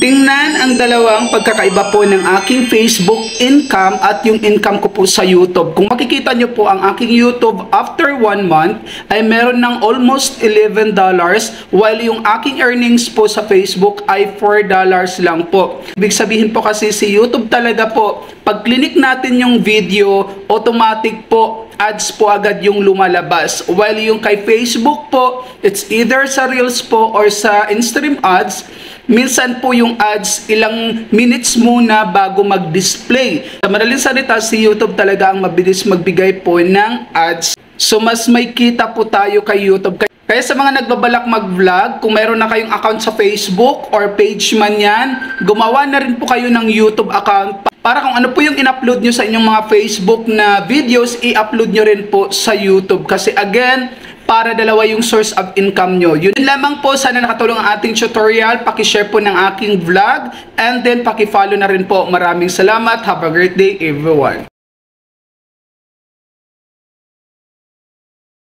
Tingnan ang dalawang pagkakaiba po ng aking Facebook income at yung income ko po sa YouTube. Kung makikita nyo po ang aking YouTube after 1 month ay meron ng almost $11 while yung aking earnings po sa Facebook ay $4 lang po. Ibig sabihin po kasi si YouTube talaga po, pag click natin yung video, automatic po ads po agad yung lumalabas. While yung kay Facebook po, it's either sa Reels po or sa in-stream ads, minsan po yung ads ilang minutes muna bago mag-display. Sa madaling salita, si YouTube talaga ang mabilis magbigay po ng ads. So mas may kita po tayo kay YouTube. Kaya sa mga nagbabalak mag-vlog, kung mayroon na kayong account sa Facebook or page man yan, gumawa na rin po kayo ng YouTube account para kung ano po yung in-upload nyo sa inyong mga Facebook na videos, i-upload nyo rin po sa YouTube. Kasi again, para dalawa yung source of income nyo. Yun lamang po, sana nakatulong ang ating tutorial. Paki-share po ng aking vlog and then paki-follow na rin po. Maraming salamat. Have a great day everyone.